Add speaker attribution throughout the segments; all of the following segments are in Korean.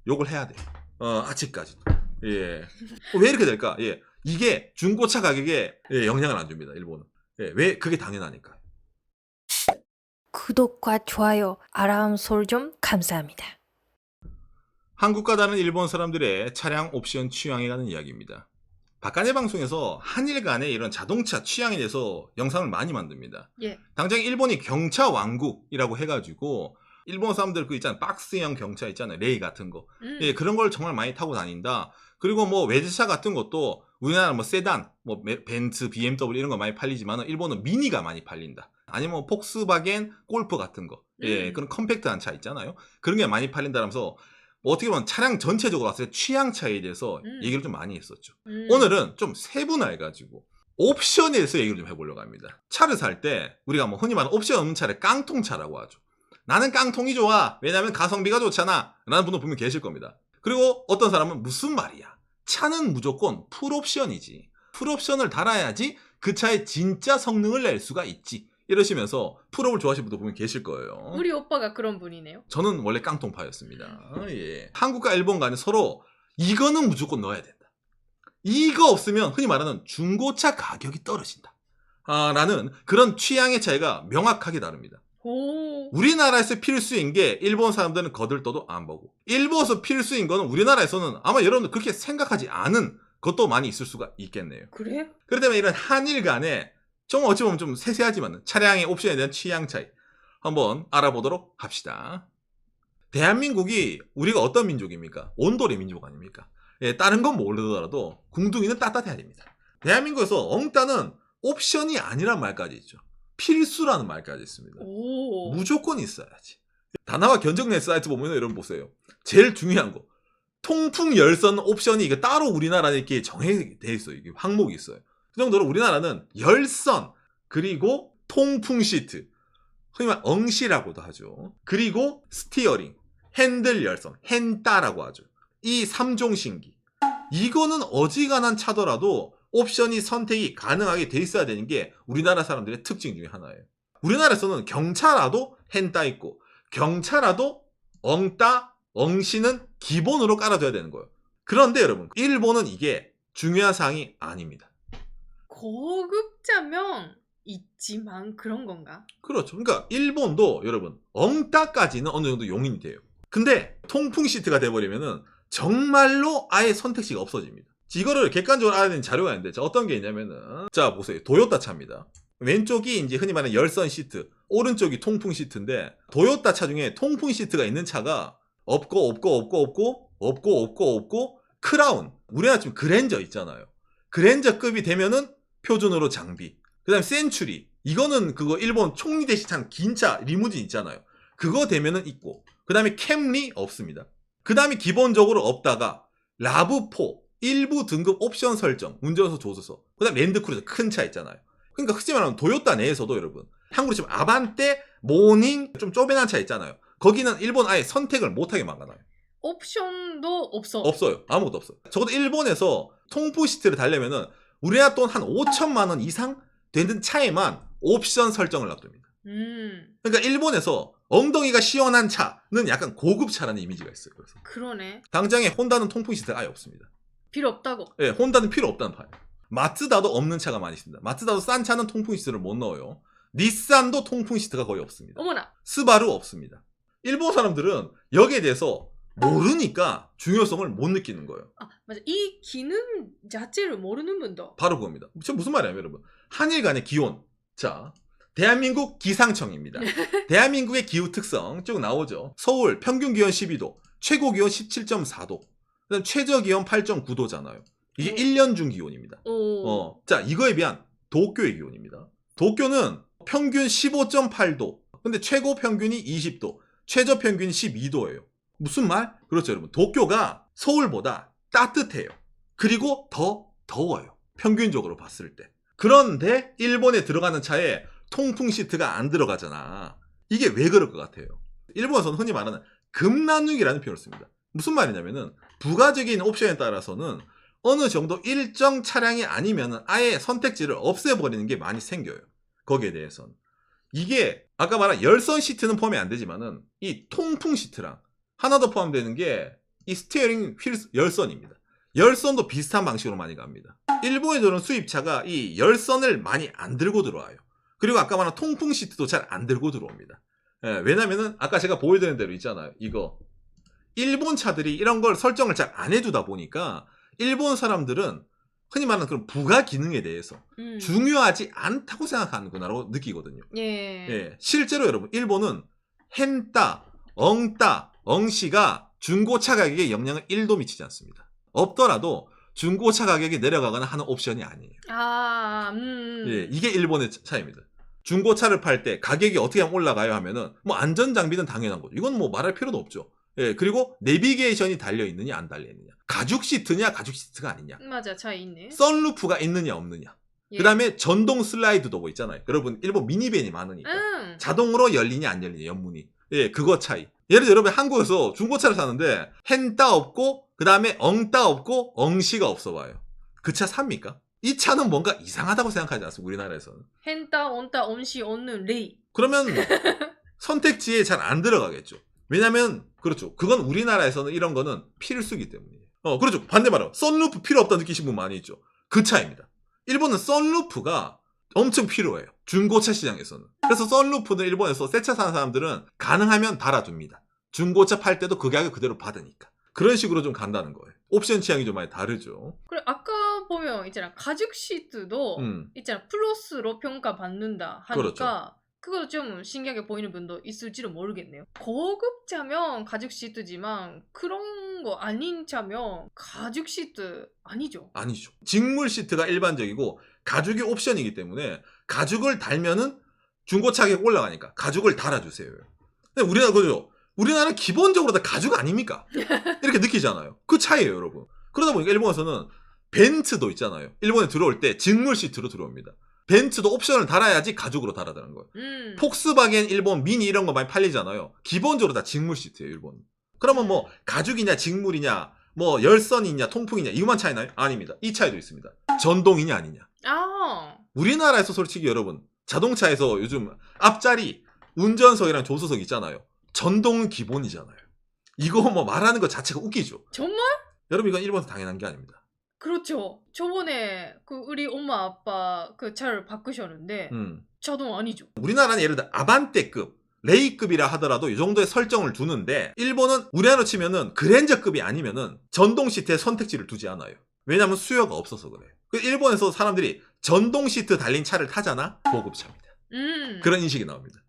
Speaker 1: 욕을 해야 돼. 아직까지도. 예. 왜 이렇게 될까? 예. 이게 중고차 가격에 영향을 안 줍니다. 일본은. 예. 왜? 그게 당연하니까.
Speaker 2: 구독과 좋아요, 알람 설정 감사합니다.
Speaker 1: 한국과 다른 일본 사람들의 차량 옵션 취향에 관한 이야기입니다. 박간의 방송에서 한일 간의 이런 자동차 취향에 대해서 영상을 많이 만듭니다.
Speaker 3: 예.
Speaker 1: 당장 일본이 경차 왕국이라고 해가지고 일본 사람들 그 있잖아요. 박스형 경차 있잖아요. 레이 같은 거. 예, 그런 걸 정말 많이 타고 다닌다. 그리고 뭐 외제차 같은 것도 우리나라 뭐 세단, 뭐 벤츠, BMW 이런 거 많이 팔리지만 일본은 미니가 많이 팔린다. 아니면 뭐 폭스바겐, 골프 같은 거. 예, 그런 컴팩트한 차 있잖아요. 그런 게 많이 팔린다면서 뭐 어떻게 보면 차량 전체적으로 봤을 때 취향 차이에 대해서 얘기를 좀 많이 했었죠. 오늘은 좀 세분화해가지고 옵션에 대해서 얘기를 좀 해보려고 합니다. 차를 살 때 우리가 뭐 흔히 말하는 옵션 없는 차를 깡통차라고 하죠. 나는 깡통이 좋아. 왜냐하면 가성비가 좋잖아. 라는 분도 분명 계실 겁니다. 그리고 어떤 사람은 무슨 말이야. 차는 무조건 풀옵션이지. 풀옵션을 달아야지 그 차의 진짜 성능을 낼 수가 있지. 이러시면서 풀옵을 좋아하시는 분도 분명 계실 거예요.
Speaker 3: 우리 오빠가 그런 분이네요.
Speaker 1: 저는 원래 깡통파였습니다. 예. 한국과 일본 간에 서로 이거는 무조건 넣어야 된다. 이거 없으면 흔히 말하는 중고차 가격이 떨어진다. 라는 그런 취향의 차이가 명확하게 다릅니다.
Speaker 3: 오.
Speaker 1: 우리나라에서 필수인 게 일본 사람들은 거들떠도 안 보고 일본에서 필수인 거는 우리나라에서는 아마 여러분들 그렇게 생각하지 않은 것도 많이 있을 수가 있겠네요.
Speaker 3: 그래?
Speaker 1: 그렇기 때문에 이런 한일 간에 좀 어찌 보면 좀 세세하지만 차량의 옵션에 대한 취향 차이 한번 알아보도록 합시다. 대한민국이 우리가 어떤 민족입니까? 온돌의 민족 아닙니까? 예, 다른 건 모르더라도 궁둥이는 따뜻해야 됩니다. 대한민국에서 엉따는 옵션이 아니란 말까지 있죠. 필수라는 말까지 있습니다.
Speaker 3: 오.
Speaker 1: 무조건 있어야지. 다나와 견적내 사이트 보면 여러분 보세요. 제일 중요한 거. 통풍 열선 옵션이 이게 따로 우리나라에 이렇게 정해져 있어요. 이게 항목이 있어요. 그 정도로 우리나라는 열선, 그리고 통풍 시트, 흔히 말 엉시라고도 하죠. 그리고 스티어링, 핸들 열선, 핸따라고 하죠. 이 3종 신기. 이거는 어지간한 차더라도 옵션이 선택이 가능하게 돼 있어야 되는 게 우리나라 사람들의 특징 중에 하나예요. 우리나라에서는 경차라도 핸따 있고 경차라도 엉따, 엉시는 기본으로 깔아줘야 되는 거예요. 그런데 여러분, 일본은 이게 중요한 사항이 아닙니다.
Speaker 3: 고급차면 있지만 그런 건가?
Speaker 1: 그렇죠. 그러니까 일본도 여러분 엉따까지는 어느 정도 용인이 돼요. 근데 통풍 시트가 돼버리면은 정말로 아예 선택지가 없어집니다. 이거를 객관적으로 알아야 되는 자료가 있는데 어떤 게 있냐면은 자 보세요. 도요타 차입니다. 왼쪽이 이제 흔히 말하는 열선 시트, 오른쪽이 통풍 시트인데 도요타 차 중에 통풍 시트가 있는 차가 없고 크라운, 우리나라 지금 그랜저 있잖아요. 그랜저급이 되면은 표준으로 장비. 그 다음에 센츄리, 이거는 그거 일본 총리 대시찬 긴 차 리무진 있잖아요. 그거 되면은 있고, 그 다음에 캠리 없습니다. 그 다음에 기본적으로 없다가 라브4 일부 등급 옵션 설정, 운전석 조수석, 그 다음에 랜드크루저 큰 차 있잖아요. 그러니까 흔히 말하면 도요타 내에서도 여러분, 한국으로 지금 아반떼, 모닝 좀 쪼매난 차 있잖아요. 거기는 일본 아예 선택을 못하게 막아놔요.
Speaker 3: 옵션도 없어.
Speaker 1: 없어요. 아무것도 없어요. 적어도 일본에서 통풍 시트를 달려면은 우리나라 돈 한 5천만 원 이상 되는 차에만 옵션 설정을 놔둡니다. 그러니까 일본에서 엉덩이가 시원한 차는 약간 고급 차라는 이미지가 있어요. 그래서
Speaker 3: 그러네.
Speaker 1: 당장에 혼다는 통풍 시트가 아예 없습니다.
Speaker 3: 필요 없다고.
Speaker 1: 예, 혼다는 필요 없다는 파예요. 마츠다도 없는 차가 많이 있습니다. 마츠다도 싼 차는 통풍 시트를 못 넣어요. 닛산도 통풍 시트가 거의 없습니다.
Speaker 3: 어머나.
Speaker 1: 스바루 없습니다. 일본 사람들은 여기에 대해서 모르니까 중요성을 못 느끼는 거예요.
Speaker 3: 아 맞아. 이 기능 자체를 모르는 분도.
Speaker 1: 바로 그겁니다. 지금 무슨 말이에요, 여러분? 한일 간의 기온. 자, 대한민국 기상청입니다. 대한민국의 기후 특성 쭉 나오죠. 서울 평균 기온 12도, 최고 기온 17.4도, 그다음 최저 기온 8.9도잖아요. 이게 1년 중 기온입니다. 자, 이거에 비한 도쿄의 기온입니다. 도쿄는 평균 15.8도, 근데 최고 평균이 20도, 최저 평균이 12도예요. 무슨 말? 그렇죠, 여러분. 도쿄가 서울보다 따뜻해요. 그리고 더 더워요. 평균적으로 봤을 때. 그런데 일본에 들어가는 차에 통풍 시트가 안 들어가잖아. 이게 왜 그럴 것 같아요? 일본에서는 흔히 말하는 급나누기라는 표현을 씁니다. 무슨 말이냐면은 부가적인 옵션에 따라서는 어느 정도 일정 차량이 아니면은 아예 선택지를 없애버리는 게 많이 생겨요. 거기에 대해서는. 이게 아까 말한 열선 시트는 포함이 안 되지만은 이 통풍 시트랑 하나 더 포함되는 게 이 스티어링 휠 열선입니다. 열선도 비슷한 방식으로 많이 갑니다. 일본에 들어온 수입차가 이 열선을 많이 안 들고 들어와요. 그리고 아까 말한 통풍 시트도 잘 안 들고 들어옵니다. 예, 왜냐면은 아까 제가 보여드린 대로 있잖아요. 이거 일본 차들이 이런 걸 설정을 잘 안 해두다 보니까 일본 사람들은 흔히 말하는 그런 부가 기능에 대해서 중요하지 않다고 생각하는구나라고 느끼거든요.
Speaker 3: 예.
Speaker 1: 예, 실제로 여러분 일본은 헨따, 엉따, 엉시가 중고차 가격에 영향을 1도 미치지 않습니다. 없더라도 중고차 가격이 내려가거나 하는 옵션이 아니에요. 예, 이게 일본의 차이입니다. 중고차를 팔 때 가격이 어떻게 하면 올라가요 하면은 뭐 안전장비는 당연한 거죠. 이건 뭐 말할 필요도 없죠. 예, 그리고 내비게이션이 달려있느냐 안 달려있느냐, 가죽 시트냐 가죽 시트가 아니냐,
Speaker 3: 맞아, 차이 있네.
Speaker 1: 선루프가 있느냐 없느냐,
Speaker 3: 예.
Speaker 1: 그 다음에 전동 슬라이드 도어 있잖아요. 여러분 일본 미니밴이 많으니까 자동으로 열리냐 안 열리냐 연문이, 예, 그거 차이. 예를 들어 여러분 한국에서 중고차를 사는데 헨따 없고 그 다음에 엉따 없고 엉시가 없어 봐요. 그 차 삽니까? 이 차는 뭔가 이상하다고 생각하지 않습니까? 우리나라에서는.
Speaker 3: 헨따, 온따, 엄시, 없는 레이.
Speaker 1: 그러면 선택지에 잘 안 들어가겠죠. 왜냐면 그렇죠. 그건 우리나라에서는 이런 거는 필수기 때문이에요. 그렇죠. 반대말로 썬루프 필요 없다 느끼신 분 많이 있죠. 그 차이입니다. 일본은 썬루프가 엄청 필요해요. 중고차 시장에서는. 그래서 썬루프는 일본에서 새 차 사는 사람들은 가능하면 달아줍니다. 중고차 팔 때도 그 가격 그대로 받으니까. 그런 식으로 좀 간다는 거예요. 옵션 취향이 좀 많이 다르죠.
Speaker 3: 그래, 아까 보면 있잖아, 가죽 시트도 있잖아, 플러스로 평가받는다 하니까
Speaker 1: 그렇죠.
Speaker 3: 그거 좀 신기하게 보이는 분도 있을지도 모르겠네요. 고급차면 가죽 시트지만 그런 거 아닌 차면 가죽 시트 아니죠.
Speaker 1: 아니죠. 직물 시트가 일반적이고 가죽이 옵션이기 때문에 가죽을 달면은 중고차 가격 올라가니까 가죽을 달아주세요. 근데 우리나라 그죠? 우리나라는 기본적으로 다 가죽 아닙니까? 이렇게 느끼잖아요. 그 차이예요, 여러분. 그러다 보니까 일본에서는 벤츠도 있잖아요. 일본에 들어올 때 직물 시트로 들어옵니다. 벤츠도 옵션을 달아야지 가죽으로 달아드는 거예요. 폭스바겐 일본 미니 이런 거 많이 팔리잖아요. 기본적으로 다 직물 시트예요, 일본. 그러면 뭐 가죽이냐 직물이냐 뭐 열선이냐 통풍이냐 이것만 차이나요? 아닙니다. 이 차이도 있습니다. 전동이냐 아니냐.
Speaker 3: 아,
Speaker 1: 우리나라에서 솔직히 여러분 자동차에서 요즘 앞자리 운전석이랑 조수석 있잖아요. 전동은 기본이잖아요. 이거 뭐 말하는 것 자체가 웃기죠.
Speaker 3: 정말?
Speaker 1: 여러분 이건 일본에서 당연한 게 아닙니다.
Speaker 3: 그렇죠. 저번에 그 우리 엄마 아빠 그 차를 바꾸셨는데 자동 아니죠.
Speaker 1: 우리나라는 예를 들어 아반떼급, 레이급이라 하더라도 이 정도의 설정을 두는데 일본은 우리나라로 치면은 그랜저급이 아니면은 전동 시트에 선택지를 두지 않아요. 왜냐하면 수요가 없어서 그래요. 일본에서 사람들이 전동 시트 달린 차를 타잖아? 고급차입니다. 그런 인식이 나옵니다.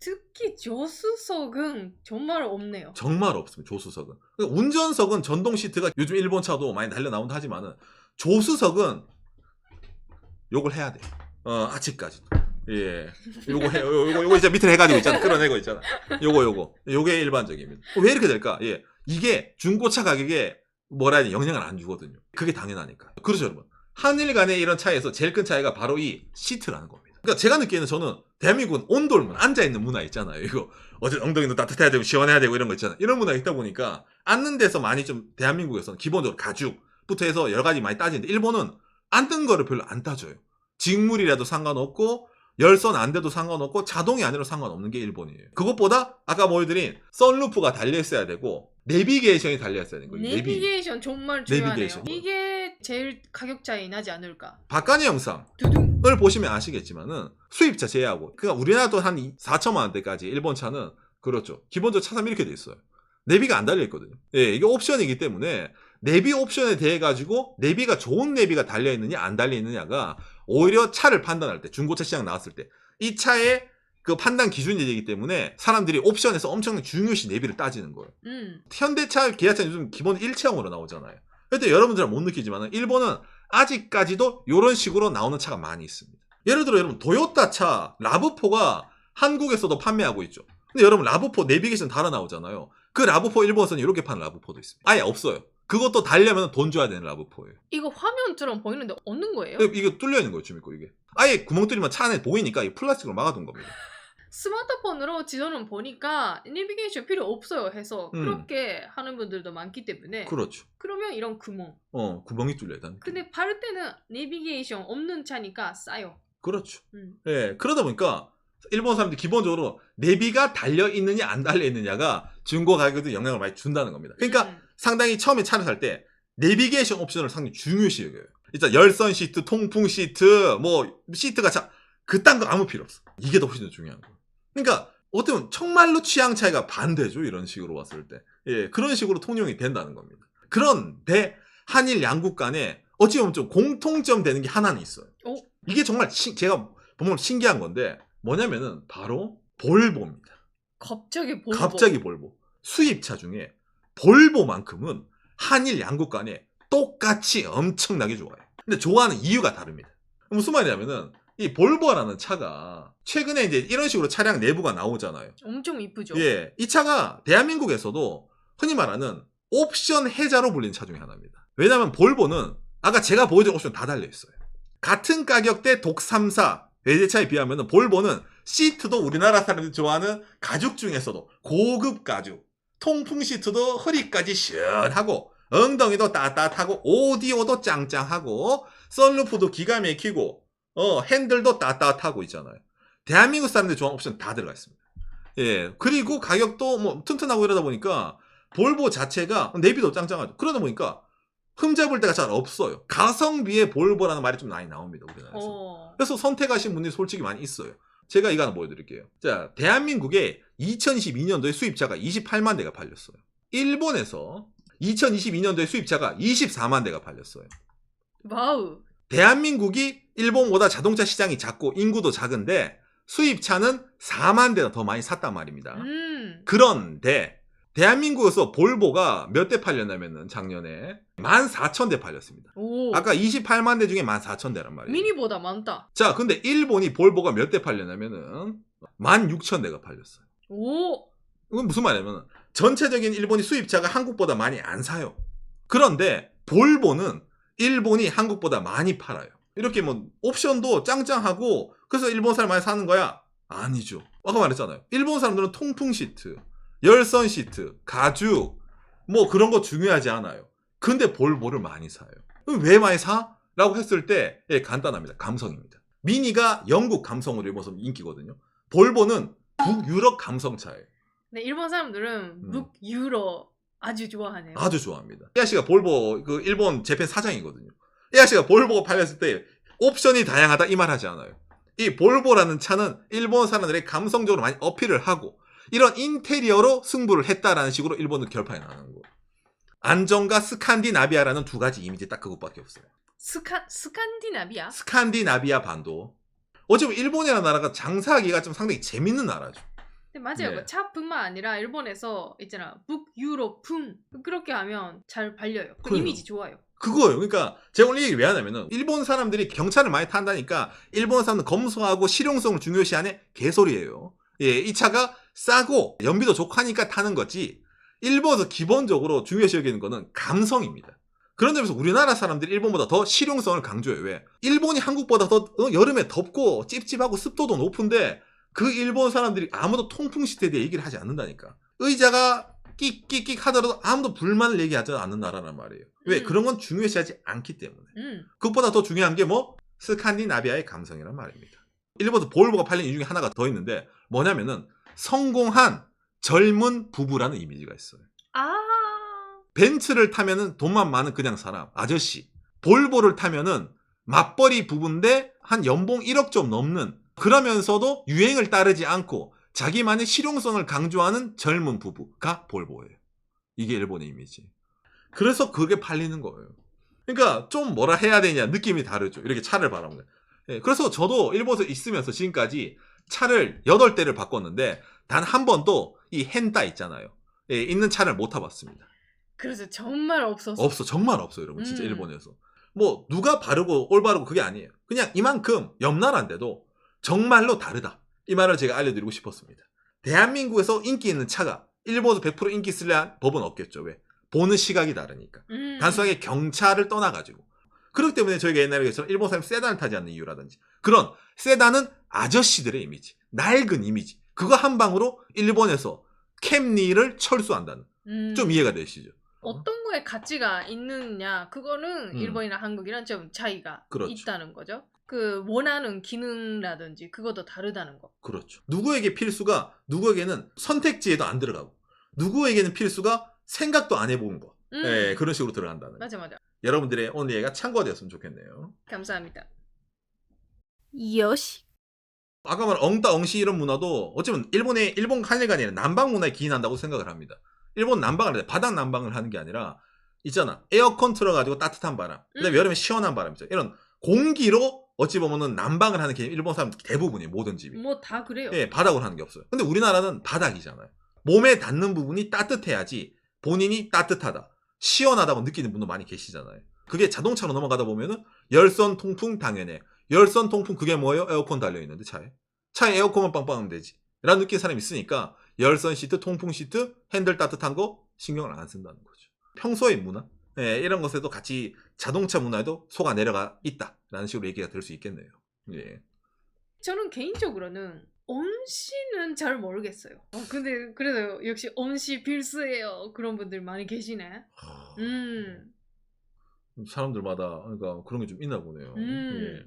Speaker 3: 특히 조수석은 정말 없네요.
Speaker 1: 정말 없습니다. 조수석은. 운전석은 전동 시트가 요즘 일본 차도 많이 달려 나온다 하지만은 조수석은 욕을 해야 돼요. 아직까지도. 예. 요거 이제 밑에 해가지고 있잖아. 끌어내고 있잖아. 요게 일반적입니다. 왜 이렇게 될까? 예. 이게 중고차 가격에 뭐라 해야 돼? 영향을 안 주거든요. 그게 당연하니까. 그렇죠, 여러분. 한일 간의 이런 차이에서 제일 큰 차이가 바로 이 시트라는 겁니다. 그러니까 제가 느끼는 저는 대한민국은 온돌문, 앉아있는 문화 있잖아요. 이거 어제 엉덩이도 따뜻해야 되고 시원해야 되고 이런 거 있잖아요. 이런 문화가 있다 보니까 앉는 데서 많이 좀 대한민국에서는 기본적으로 가죽부터 해서 여러 가지 많이 따지는데 일본은 앉는 거를 별로 안 따져요. 직물이라도 상관없고 열선 안 돼도 상관없고 자동이 아니라도 상관없는 게 일본이에요. 그것보다 아까 보여드린 선루프가 달려있어야 되고 내비게이션이 달려있어야 되는 거예요.
Speaker 3: 내비게이션 정말 중요하네요.
Speaker 1: 내비게이션.
Speaker 3: 이게 제일 가격 차이 나지 않을까.
Speaker 1: 박간의 영상
Speaker 3: 두둥.
Speaker 1: 을 보시면 아시겠지만은 수입차 제외하고 그러니까 우리나라도 한 4천만 원대까지 일본 차는 그렇죠. 기본적으로 차삼 이렇게 돼 있어요. 내비가 안 달려 있거든요. 예, 이게 옵션이기 때문에 내비 옵션에 대해 가지고 내비가 좋은 내비가 달려 있느냐 안 달려 있느냐가 오히려 차를 판단할 때 중고차 시장 나왔을 때 이 차의 그 판단 기준이 되기 때문에 사람들이 옵션에서 엄청나게 중요시 내비를 따지는 거예요. 현대차, 기아차 요즘 기본 일체형으로 나오잖아요. 근데 여러분들은 못 느끼지만 일본은 아직까지도 이런 식으로 나오는 차가 많이 있습니다. 예를 들어 여러분 도요타 차 라브4가 한국에서도 판매하고 있죠. 근데 여러분 라브4 내비게이션 달아 나오잖아요. 그 라브4 일본에서는 이렇게 파는 라브4도 있습니다. 아예 없어요. 그것도 달려면 돈 줘야 되는 라브4예요.
Speaker 3: 이거 화면처럼 보이는데 없는 거예요?
Speaker 1: 이게 뚫려 있는 거예요, 지금 이게. 아예 구멍 뚫리면 차 안에 보이니까 이 플라스틱으로 막아둔 겁니다.
Speaker 3: 스마트폰으로 지도는 보니까 내비게이션 필요 없어요 해서 그렇게 하는 분들도 많기 때문에
Speaker 1: 그렇죠.
Speaker 3: 그러면 이런 구멍.
Speaker 1: 구멍이 뚫려 있다는.
Speaker 3: 근데 바를 때는 내비게이션 없는 차니까 싸요.
Speaker 1: 그렇죠. 예, 그러다 보니까 일본 사람들이 기본적으로 내비가 달려있느냐 안 달려있느냐가 중고 가격에도 영향을 많이 준다는 겁니다. 그러니까 상당히 처음에 차를 살 때 내비게이션 옵션을 상당히 중요시 여겨요. 일단 열선 시트, 통풍 시트, 뭐 시트가 그딴 거 아무 필요 없어. 이게 더 훨씬 더 중요한 거예요. 그러니까 어떻게 보면 정말로 취향 차이가 반대죠. 이런 식으로 봤을 때. 예, 그런 식으로 통용이 된다는 겁니다. 그런데 한일 양국 간에 어찌 보면 좀 공통점 되는 게 하나는 있어요. 이게 정말 제가 보면 신기한 건데 뭐냐면은 바로 볼보입니다.
Speaker 3: 갑자기
Speaker 1: 볼보. 수입차 중에 볼보만큼은 한일 양국 간에 똑같이 엄청나게 좋아요. 근데 좋아하는 이유가 다릅니다. 무슨 말이냐면은 이 볼보라는 차가 최근에 이제 이런 식으로 차량 내부가 나오잖아요.
Speaker 3: 엄청 이쁘죠.
Speaker 1: 예, 이 차가 대한민국에서도 흔히 말하는 옵션 해자로 불리는 차 중에 하나입니다. 왜냐하면 볼보는 아까 제가 보여준 옵션 다 달려있어요. 같은 가격대 독3사 외제차에 비하면 볼보는 시트도 우리나라 사람들이 좋아하는 가죽 중에서도 고급 가죽, 통풍 시트도 허리까지 시원하고 엉덩이도 따뜻하고 오디오도 짱짱하고 선루프도 기가 막히고 핸들도 따뜻하고 있잖아요. 대한민국 사람들이 좋아하는 옵션 다 들어가 있습니다. 예, 그리고 가격도 뭐 튼튼하고 이러다 보니까 볼보 자체가 내비도 짱짱하죠. 그러다 보니까 흠잡을 데가 잘 없어요. 가성비의 볼보라는 말이 좀 많이 나옵니다. 우리나라에서. 그래서 선택하신 분들이 솔직히 많이 있어요. 제가 이거 하나 보여드릴게요. 자, 대한민국에 2022년도에 수입차가 28만 대가 팔렸어요. 일본에서 2022년도에 수입차가 24만 대가 팔렸어요.
Speaker 3: 와우.
Speaker 1: 대한민국이 일본보다 자동차 시장이 작고 인구도 작은데 수입차는 4만 대가 더 많이 샀단 말입니다. 그런데 대한민국에서 볼보가 몇 대 팔렸냐면은 작년에 14,000대 팔렸습니다. 아까 28만 대 중에 14,000대란 말이에요.
Speaker 3: 미니보다 많다.
Speaker 1: 자, 근데 일본이 볼보가 몇 대 팔렸냐면은 16,000대가 팔렸어요. 이건 무슨 말이냐면 전체적인 일본이 수입차가 한국보다 많이 안 사요. 그런데 볼보는 일본이 한국보다 많이 팔아요. 이렇게 뭐 옵션도 짱짱하고 그래서 일본 사람 많이 사는 거야? 아니죠. 아까 말했잖아요. 일본 사람들은 통풍 시트, 열선 시트, 가죽 뭐 그런 거 중요하지 않아요. 근데 볼보를 많이 사요. 왜 많이 사? 라고 했을 때 간단합니다. 감성입니다. 미니가 영국 감성으로 일본에서 인기거든요. 볼보는 북유럽 감성차예요.
Speaker 3: 네, 일본 사람들은 북유럽 아주 좋아하네요.
Speaker 1: 아주 좋아합니다. 이 아씨가 볼보 그 일본 재팬 사장이거든요. 이 아씨가 볼보가 팔렸을 때 옵션이 다양하다 이 말 하지 않아요. 이 볼보라는 차는 일본 사람들의 감성적으로 많이 어필을 하고 이런 인테리어로 승부를 했다라는 식으로 일본은 결판이 나는 거예요. 안정과 스칸디나비아라는 두 가지 이미지 딱 그것밖에 없어요.
Speaker 3: 스칸디나비아?
Speaker 1: 스칸디나비아 반도. 어차피 일본이라는 나라가 장사하기가 좀 상당히 재밌는 나라죠.
Speaker 3: 네, 맞아요.
Speaker 1: 네.
Speaker 3: 차뿐만 아니라 일본에서 있잖아 북유럽풍 그렇게 하면 잘 팔려요. 그
Speaker 1: 그래요.
Speaker 3: 이미지 좋아요.
Speaker 1: 그거예요. 그러니까 제가 오늘 이 얘기를 왜 하냐면은 일본 사람들이 경차를 많이 탄다니까 일본 사람은 검소하고 실용성을 중요시하네? 개소리예요. 예, 이 차가 싸고 연비도 좋고 하니까 타는 거지 일본에서 기본적으로 중요시 여기는 거는 감성입니다. 그런 점에서 우리나라 사람들이 일본보다 더 실용성을 강조해요. 왜? 일본이 한국보다 더 여름에 덥고 찝찝하고 습도도 높은데 그 일본 사람들이 아무도 통풍 시트에 대해 얘기를 하지 않는다니까. 의자가 끽끽끽 하더라도 아무도 불만을 얘기하지 않는 나라란 말이에요. 왜? 그런 건 중요시하지 않기 때문에. 그것보다 더 중요한 게 뭐? 스칸디나비아의 감성이란 말입니다. 일본에서 볼보가 팔린 이유 중에 하나가 더 있는데 뭐냐면은 성공한 젊은 부부라는 이미지가 있어요. 벤츠를 타면은 돈만 많은 그냥 사람, 아저씨. 볼보를 타면은 맞벌이 부부인데 한 연봉 1억 좀 넘는 그러면서도 유행을 따르지 않고 자기만의 실용성을 강조하는 젊은 부부가 볼보예요. 이게 일본의 이미지. 그래서 그게 팔리는 거예요. 그러니까 좀 뭐라 해야 되냐 느낌이 다르죠. 이렇게 차를 바라보면. 예, 그래서 저도 일본에서 있으면서 지금까지 차를 8대를 바꿨는데 단 한 번도 이 헨다 있잖아요. 예, 있는 차를 못 타봤습니다.
Speaker 3: 그래서 정말 없었어.
Speaker 1: 없어. 정말 없어요. 여러분. 진짜 일본에서. 뭐 누가 바르고 올바르고 그게 아니에요. 그냥 이만큼 옆 나라인데도 정말로 다르다. 이 말을 제가 알려드리고 싶었습니다. 대한민국에서 인기 있는 차가 일본에서 100% 인기 있으려 법은 없겠죠. 왜? 보는 시각이 다르니까. 단순하게 경차를 떠나가지고. 그렇기 때문에 저희가 옛날에 얘기했처럼 일본 사람이 세단을 타지 않는 이유라든지 그런 세단은 아저씨들의 이미지, 낡은 이미지 그거 한 방으로 일본에서 캠리를 철수한다는 좀 이해가 되시죠?
Speaker 3: 어떤 거에 가치가 있느냐 그거는
Speaker 1: 음.
Speaker 3: 일본이랑 한국이랑 좀 차이가
Speaker 1: 그렇죠.
Speaker 3: 있다는 거죠. 그 원하는 기능이라든지 그것도 다르다는 거.
Speaker 1: 그렇죠. 누구에게 필수가 누구에게는 선택지에도 안 들어가고 누구에게는 필수가 생각도 안 해본 거. 네, 그런 식으로 들어간다는 거.
Speaker 3: 맞아 맞아.
Speaker 1: 여러분들의 오늘 얘기가 참고가 되었으면 좋겠네요.
Speaker 3: 감사합니다.
Speaker 2: 요시.
Speaker 1: 아까 말한 엉따 엉시 이런 문화도 어쩌면 일본 한일간이 아니라 남방 문화에 기인한다고 생각을 합니다. 일본 남방을 하는데 바닥 남방을 하는 게 아니라 있잖아. 에어컨 틀어가지고 따뜻한 바람. 그다음에 여름에 시원한 바람이죠. 이런 공기로 어찌 보면은 남방을 하는 게 일본 사람 대부분이 모든 집이.
Speaker 3: 뭐 다 그래요.
Speaker 1: 예, 바닥으로 하는 게 없어요. 근데 우리나라는 바닥이잖아요. 몸에 닿는 부분이 따뜻해야지 본인이 따뜻하다, 시원하다고 느끼는 분도 많이 계시잖아요. 그게 자동차로 넘어가다 보면은 열선 통풍 당연해. 열선 통풍 그게 뭐예요? 에어컨 달려있는데 차에 에어컨만 빵빵하면 되지 라는 느끼는 사람이 있으니까 열선 시트, 통풍 시트, 핸들 따뜻한 거 신경을 안 쓴다는 거죠. 평소의 문화 예, 이런 것에도 같이 자동차 문화에도 속아 내려가 있다라는 식으로 얘기가 될 수 있겠네요. 예.
Speaker 3: 저는 개인적으로는 엄씨는 잘 모르겠어요. 근데 그래도 역시 엄씨 필수예요. 그런 분들 많이 계시네.
Speaker 1: 사람들마다 그러니까 그런 게 좀 있나 보네요. 예.